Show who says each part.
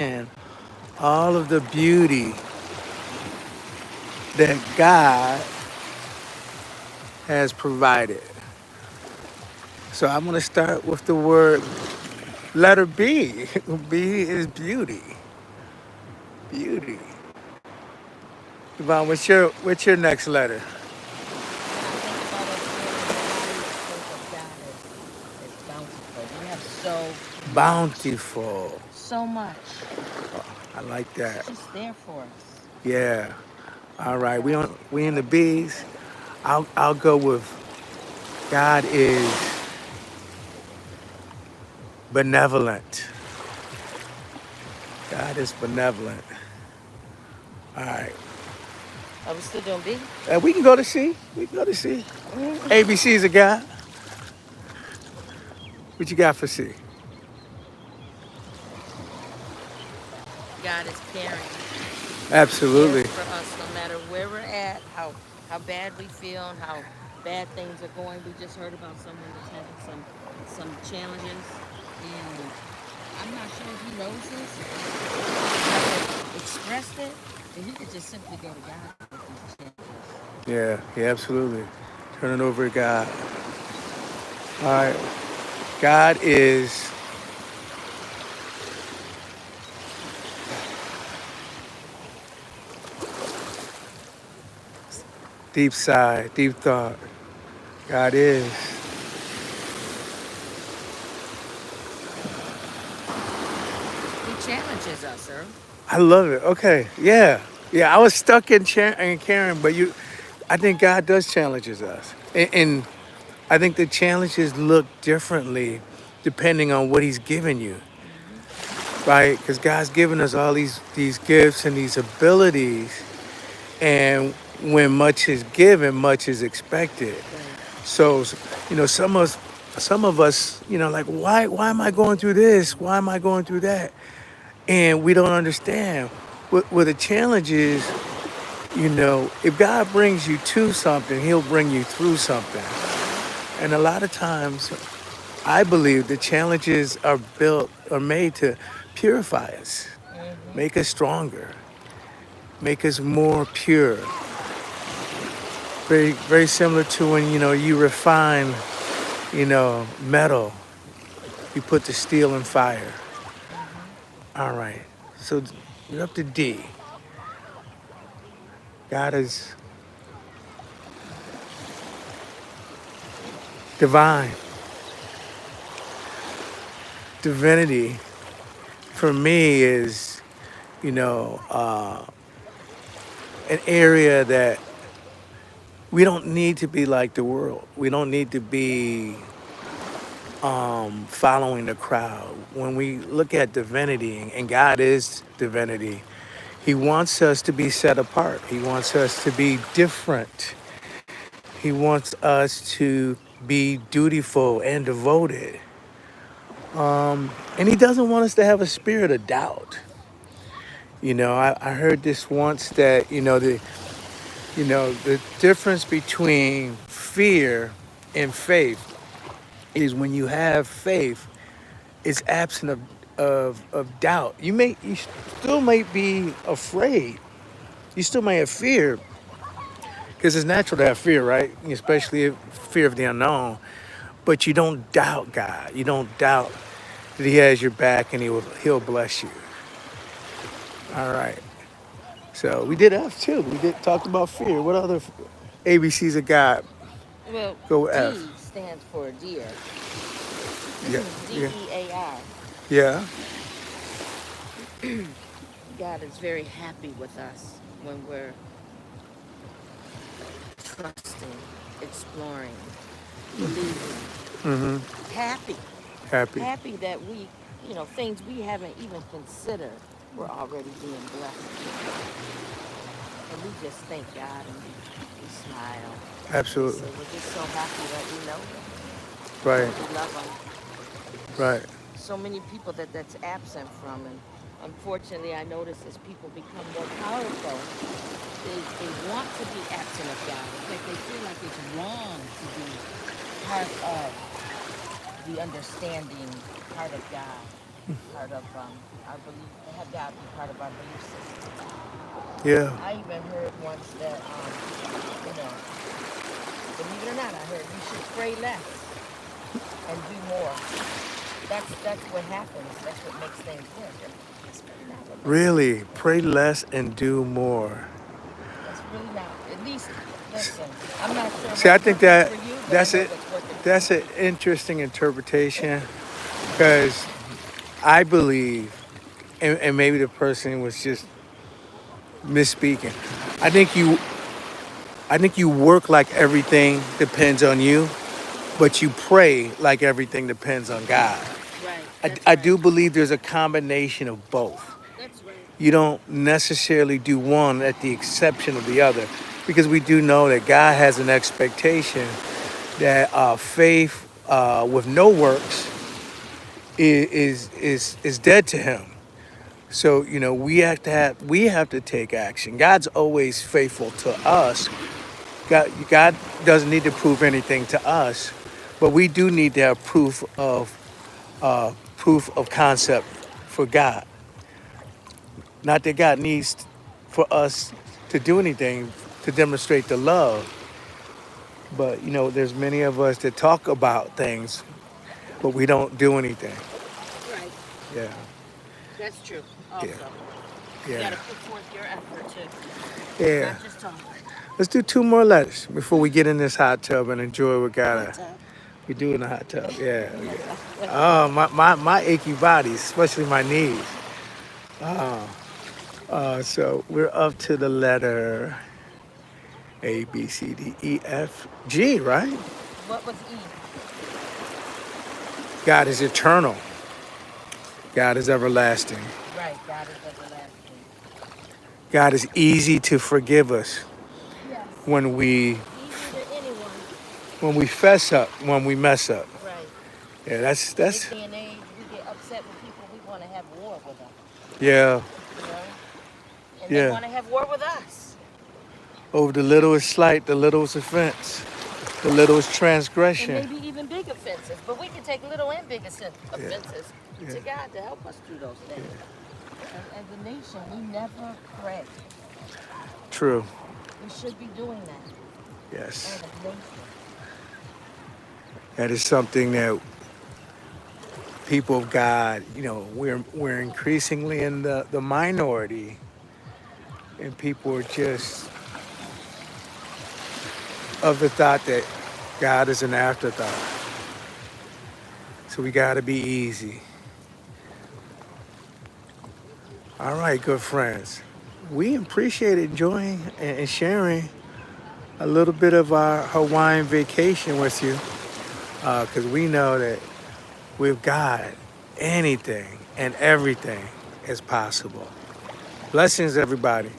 Speaker 1: And all of the beauty that God has provided. So I'm going to start with the word letter B. B is beauty. Beauty. Yvonne, what's your next letter?
Speaker 2: When I think about us being in the body, I think of God as bountiful. We have so much,
Speaker 1: Bountiful.
Speaker 2: so much.
Speaker 1: I like
Speaker 2: It's
Speaker 1: that.
Speaker 2: just there for us.
Speaker 1: Yeah. All right.
Speaker 2: God is
Speaker 1: We in the
Speaker 2: bountiful.
Speaker 1: B's. I'll go with God is benevolent. God is benevolent. All right.
Speaker 2: Are we still doing B?
Speaker 1: We can go to C. We can go to C. ABC's a God. What you got for C?
Speaker 2: God is caring. He cares
Speaker 1: Absolutely.
Speaker 2: for us no matter where we're at, how bad we feel, and how bad things are going. We just heard about someone that's having some challenges, and I'm not sure if he knows this or he hasn't expressed it, but he could just simply go to God with these challenges.
Speaker 1: Yeah. Yeah. Absolutely. Turn it over to God. All right. God is deep sigh, deep thought. God is.
Speaker 2: He challenges us, sir.
Speaker 1: I love it. Okay. Yeah. Yeah. I was stuck in Karen, but I think God does challenges us, and I think the challenges look differently depending on what He's given you,
Speaker 2: Hmm.
Speaker 1: right? Because God's given us all these gifts and these abilities, and when much is given, much is expected.
Speaker 2: Right.
Speaker 1: So, some of us, like why am I going through this? Why am I going through that? And we don't understand. What the challenge is, if God brings you to something, He'll bring you through something.
Speaker 2: Hmm.
Speaker 1: And a lot of times, I believe the challenges are made to purify us,
Speaker 2: Hmm.
Speaker 1: make us stronger, make us more pure. Very, very similar to when, you refine, metal, you put the steel in fire.
Speaker 2: Hmm.
Speaker 1: All right. So you're up to D. God is divine. Divinity for me is, you know, uh, an area that we don't need to be like the world. We don't need to be following the crowd. When we look at divinity, and God is divinity, He wants us to be set apart. He wants us to be different. He wants us to be dutiful and devoted. And He doesn't want us to have a spirit of doubt. I heard this once that, the difference between fear and faith is when you have faith, it's absent of doubt. You still might be afraid. You still may have fear because it's natural to have fear, right? Especially fear of the unknown. But you don't doubt God. You don't doubt that He has your back and He'll bless you. All right. So we did F too. We did talked about fear. What other ABCs of God?
Speaker 2: Well,
Speaker 1: Go with F.
Speaker 2: D stands for dear.
Speaker 1: Yeah. Yeah.
Speaker 2: DEAR.
Speaker 1: Yeah.
Speaker 2: God is very happy with us when we're trusting, exploring, believing. Happy.
Speaker 1: Happy.
Speaker 2: Happy that things we haven't even considered, we're already being blessed with. And we just thank God and we smile and we
Speaker 1: Absolutely.
Speaker 2: say we're just so happy that we know Him
Speaker 1: Right.
Speaker 2: and we love Him.
Speaker 1: Right.
Speaker 2: So many people that's absent from, and unfortunately I notice as people become more powerful, they want to be absent of God. In fact, they feel like it's wrong to be part of the understanding part of God. part of our belief, have God be part of our belief system.
Speaker 1: Yeah.
Speaker 2: I even heard once that, you know, believe it or not, I heard you should pray less and do more. That's what happens. That's what makes things work. And that's really not what makes things
Speaker 1: Really,
Speaker 2: work.
Speaker 1: pray less and do more.
Speaker 2: That's really not. At least, listen. I'm not sure
Speaker 1: See, I
Speaker 2: what's
Speaker 1: think
Speaker 2: working
Speaker 1: that
Speaker 2: for you, but I
Speaker 1: that's
Speaker 2: know
Speaker 1: it.
Speaker 2: what's working for
Speaker 1: That's
Speaker 2: me.
Speaker 1: an interesting interpretation because I believe, and maybe the person was just misspeaking. I think you, I think you work like everything depends on you, but you pray like everything depends on God.
Speaker 2: Right.
Speaker 1: I,
Speaker 2: That's
Speaker 1: I
Speaker 2: right.
Speaker 1: do believe there's a combination of both.
Speaker 2: That's right.
Speaker 1: You don't necessarily do one at the exception of the other because we do know that God has an expectation that faith with no works is dead to him. So we have to take action. God's always faithful to us. God doesn't need to prove anything to us, but we do need to have proof of concept for God. Not that God needs for us to do anything to demonstrate the love, but there's many of us that talk about things, but we don't do anything.
Speaker 2: Right.
Speaker 1: Yeah,
Speaker 2: That's true.
Speaker 1: yeah,
Speaker 2: Also, you got
Speaker 1: yeah,
Speaker 2: to put forth your effort too,
Speaker 1: yeah.
Speaker 2: not just talk.
Speaker 1: Let's do two more letters before we get in this hot tub and enjoy what
Speaker 2: Hot
Speaker 1: gotta
Speaker 2: tub.
Speaker 1: we do in the hot tub. Yeah, yeah. Oh, my achy bodies, especially my knees. So we're up to the letter A, B, C, D, E, F, G, right?
Speaker 2: What was E?
Speaker 1: God is eternal. God is everlasting.
Speaker 2: Right. God is everlasting.
Speaker 1: God is easy to forgive us
Speaker 2: Yes.
Speaker 1: when we
Speaker 2: Easy to anyone.
Speaker 1: fess up, when we mess up.
Speaker 2: Right.
Speaker 1: Yeah, that's
Speaker 2: In this
Speaker 1: that's
Speaker 2: day and age, we get upset with people. We want to have war with them.
Speaker 1: yeah,
Speaker 2: You know, and they
Speaker 1: yeah.
Speaker 2: want to have war with us.
Speaker 1: Over the littlest slight, the littlest offense, the littlest
Speaker 2: And
Speaker 1: transgression.
Speaker 2: maybe even big offenses. But we can take little and big
Speaker 1: Yeah,
Speaker 2: offenses
Speaker 1: yeah,
Speaker 2: to God to help us through those things. And as a nation, we never pray.
Speaker 1: true.
Speaker 2: We should be doing that
Speaker 1: Yes,
Speaker 2: as a nation.
Speaker 1: that is something that people of God, we're increasingly in the minority, and people are just of the thought that God is an afterthought. So we got to be easy. All right, good friends. We appreciate enjoying and sharing a little bit of our Hawaiian vacation with you because we know that with God, anything and everything is possible. Blessings, everybody.